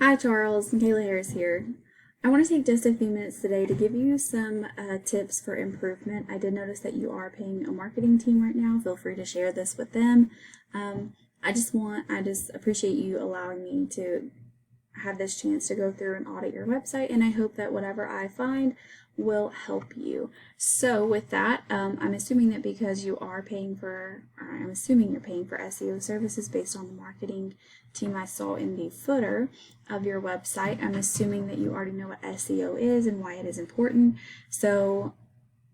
Hi Charles, Michaela Harris here. I want to take just a few minutes today to give you some tips for improvement. I did notice that you are paying a marketing team right now. Feel free to share this with them. I just appreciate you allowing me to have this chance to go through and audit your website, and I hope that whatever I find will help you. So with that, I'm assuming that because you are paying for, or I'm assuming you're paying for SEO services based on the marketing team I saw in the footer of your website. I'm assuming that you already know what SEO is and why it is important. So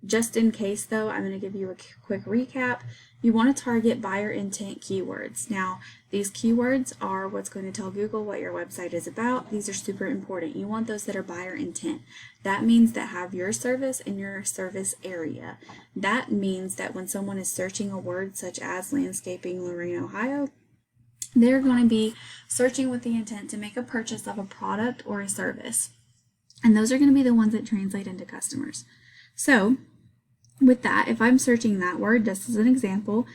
just in case though, I'm going to give you a quick recap. You want to target buyer intent keywords. Now, these keywords are what's going to tell Google what your website is about. These are super important. You want those that are buyer intent. That means that have your service in your service area. That means that when someone is searching a word such as landscaping, Lorain, Ohio, they're going to be searching with the intent to make a purchase of a product or a service. And those are going to be the ones that translate into customers. So with that, if I'm searching that word, just as an example,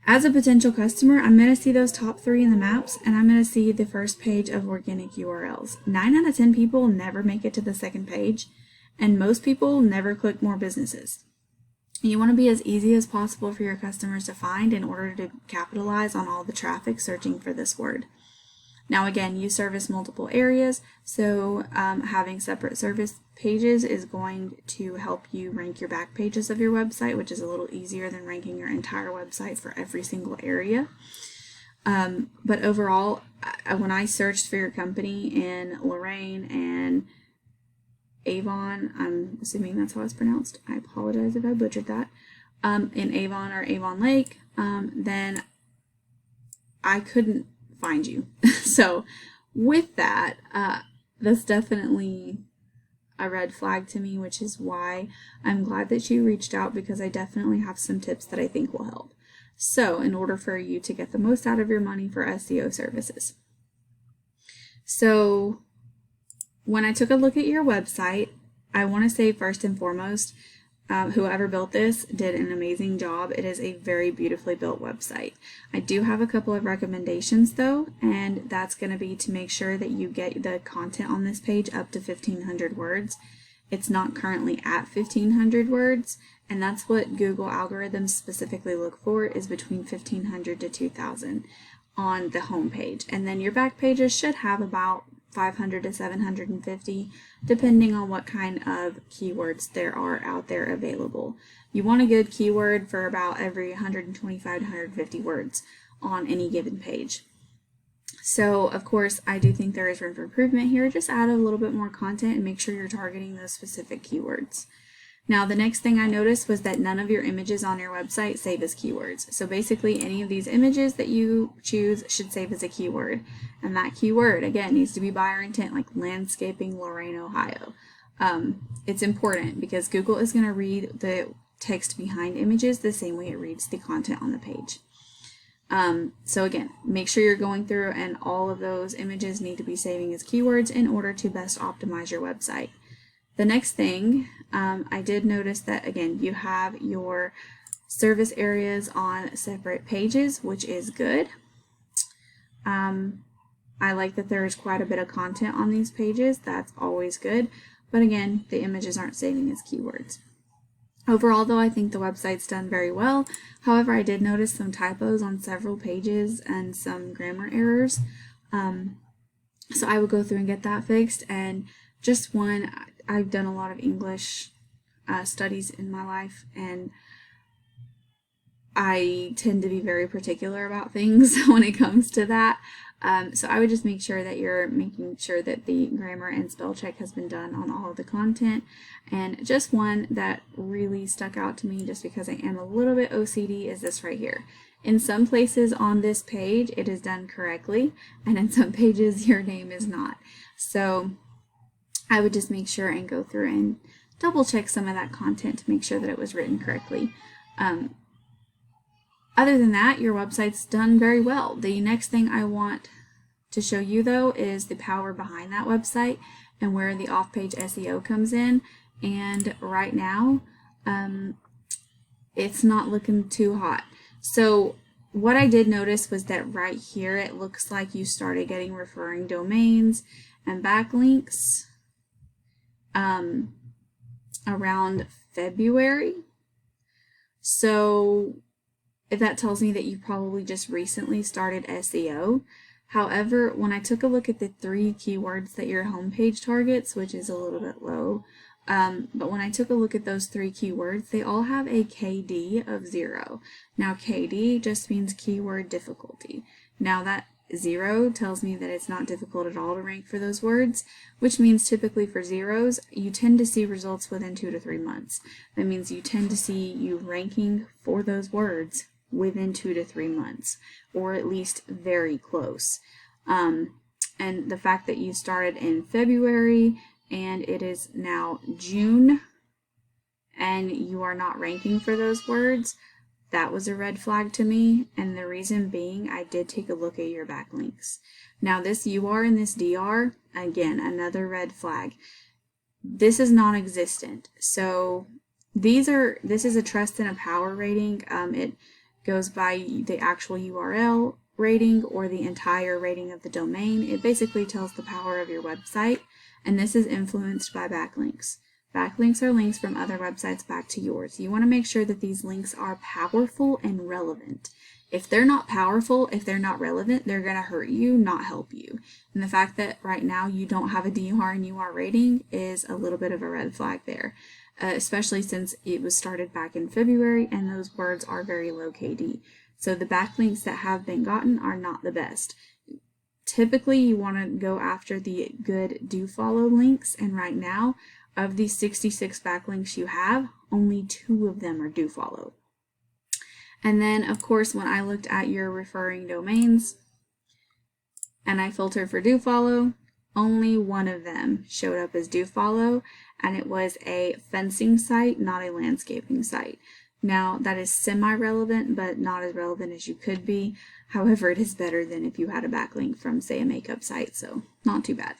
as a potential customer, I'm going to see those top 3 in the maps, and I'm going to see the first page of organic URLs. 9 out of 10 people never make it to the second page, and most people never click more businesses. You want to be as easy as possible for your customers to find in order to capitalize on all the traffic searching for this word. Now again, you service multiple areas, so having separate service pages is going to help you rank your back pages of your website, which is a little easier than ranking your entire website for every single area. But overall, when I searched for your company in Lorain and Avon, I'm assuming that's how it's pronounced. I apologize if I butchered that. In Avon or Avon Lake, then I couldn't find you. So with that, that's definitely a red flag to me, which is why I'm glad that you reached out, because I definitely have some tips that I think will help. So in order for you to get the most out of your money for SEO services. So when I took a look at your website, I want to say first and foremost, whoever built this did an amazing job. It is a very beautifully built website. I do have a couple of recommendations though, and that's going to be to make sure that you get the content on this page up to 1,500 words. It's not currently at 1,500 words, and that's what Google algorithms specifically look for, is between 1,500 to 2,000 on the home page. And then your back pages should have about 500 to 750, depending on what kind of keywords there are out there available. You want a good keyword for about every 125 to 150 words on any given page. So of course, I do think there is room for improvement here. Just add a little bit more content and make sure you're targeting those specific keywords. Now, the next thing I noticed was that none of your images on your website save as keywords. So basically, any of these images that you choose should save as a keyword. And that keyword, again, needs to be buyer intent, like landscaping, Lorain, Ohio. It's important because Google is going to read the text behind images the same way it reads the content on the page. So again, make sure you're going through and all of those images need to be saving as keywords in order to best optimize your website. The next thing, I did notice that, again, you have your service areas on separate pages, which is good. I like that there is quite a bit of content on these pages. That's always good. But again, the images aren't saving as keywords. Overall, though, I think the website's done very well. However, I did notice some typos on several pages and some grammar errors. So I will go through and get that fixed. And just one, I've done a lot of English studies in my life, and I tend to be very particular about things when it comes to that. So I would just make sure that you're making sure that the grammar and spell check has been done on all of the content. And just one that really stuck out to me, just because I am a little bit OCD, is this right here. In some places on this page, it is done correctly, and in some pages, your name is not. So I would just make sure and go through and double check some of that content to make sure that it was written correctly. Other than that, your website's done very well. The next thing I want to show you though is the power behind that website and where the off-page SEO comes in. And right now, it's not looking too hot. So what I did notice was that right here, it looks like you started getting referring domains and backlinks around February. So that tells me that you probably just recently started SEO. However, when I took a look at the 3 keywords that your homepage targets, which is a little bit low, but when I took a look at those 3 keywords, they all have a KD of 0. Now, KD just means keyword difficulty. Now, that 0 tells me that it's not difficult at all to rank for those words, which means typically for zeros, you tend to see results within 2 to 3 months. That means you tend to see you ranking for those words within 2 to 3 months, or at least very close. And the fact that you started in February and it is now June and you are not ranking for those words, that was a red flag to me. And the reason being, I did take a look at your backlinks. Now this UR and this DR, again, another red flag. This is non-existent. So this is a trust and a power rating. It goes by the actual URL rating or the entire rating of the domain. It basically tells the power of your website, and this is influenced by backlinks. Backlinks are links from other websites back to yours. You want to make sure that these links are powerful and relevant. If they're not powerful, if they're not relevant, they're going to hurt you, not help you. And the fact that right now you don't have a DR and UR rating is a little bit of a red flag there. Especially since it was started back in February and those words are very low KD. So the backlinks that have been gotten are not the best. Typically, you want to go after the good do follow links, and right now, of these 66 backlinks you have, only 2 of them are do follow. And then, of course, when I looked at your referring domains and I filtered for do follow, only 1 of them showed up as do follow, and it was a fencing site, not a landscaping site. Now, that is semi-relevant, but not as relevant as you could be. However, it is better than if you had a backlink from, say, a makeup site, so not too bad.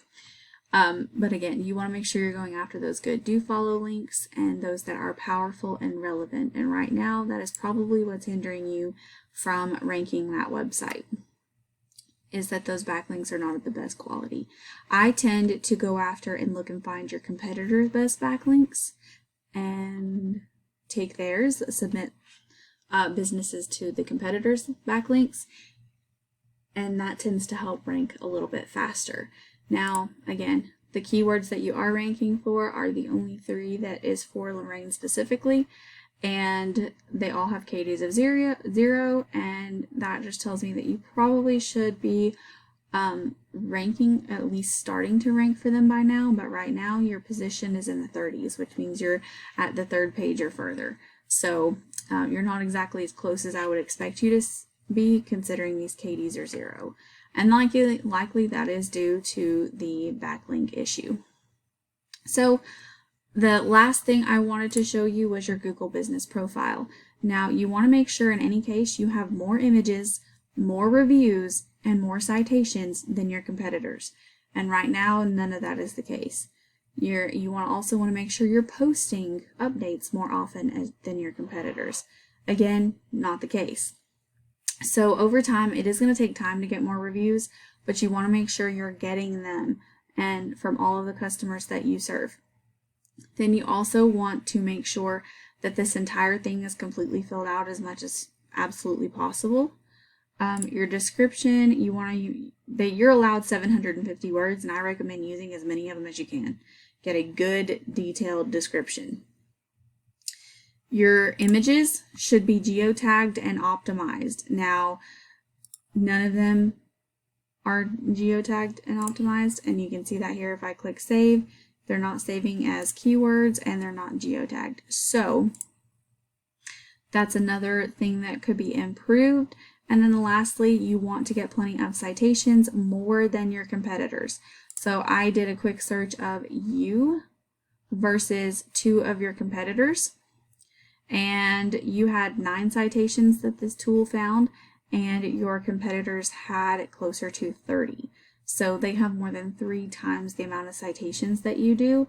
But again, you want to make sure you're going after those good do follow links and those that are powerful and relevant. And right now, that is probably what's hindering you from ranking that website, is that those backlinks are not of the best quality. I tend to go after and look and find your competitors' best backlinks and take theirs, submit businesses to the competitors' backlinks, and that tends to help rank a little bit faster. Now, again, the keywords that you are ranking for are the only 3 that is for Lorain specifically, and they all have KDs of 0, and that just tells me that you probably should be ranking, at least starting to rank for them by now, but right now your position is in the 30s, which means you're at the 3rd page or further. So you're not exactly as close as I would expect you to be, considering these KDs are 0. And likely that is due to the backlink issue. So the last thing I wanted to show you was your Google Business Profile. Now, you want to make sure in any case you have more images, more reviews, and more citations than your competitors. And right now, none of that is the case. You also want to make sure you're posting updates more often than your competitors. Again, not the case. So over time, it is going to take time to get more reviews, but you want to make sure you're getting them and from all of the customers that you serve. Then you also want to make sure that this entire thing is completely filled out as much as absolutely possible. Your description, you're allowed 750 words, and I recommend using as many of them as you can. Get a good detailed description. Your images should be geotagged and optimized. Now, none of them are geotagged and optimized, and you can see that here if I click save. They're not saving as keywords and they're not geotagged. So that's another thing that could be improved. And then lastly, you want to get plenty of citations, more than your competitors. So I did a quick search of you versus 2 of your competitors, and you had 9 citations that this tool found, and your competitors had closer to 30. So they have more than 3 times the amount of citations that you do.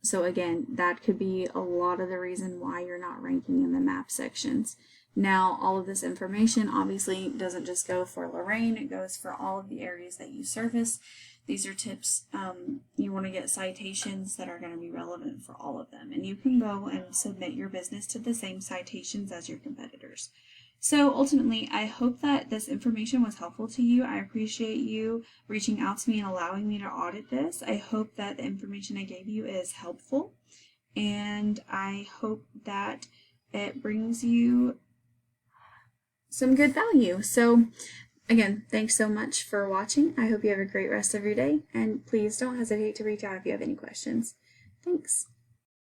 So again, that could be a lot of the reason why you're not ranking in the map sections. Now, all of this information obviously doesn't just go for Lorain, it goes for all of the areas that you service. These are tips. You want to get citations that are going to be relevant for all of them. And you can go and submit your business to the same citations as your competitors. So ultimately, I hope that this information was helpful to you. I appreciate you reaching out to me and allowing me to audit this. I hope that the information I gave you is helpful. And I hope that it brings you some good value. So again, thanks so much for watching. I hope you have a great rest of your day, and please don't hesitate to reach out if you have any questions. Thanks.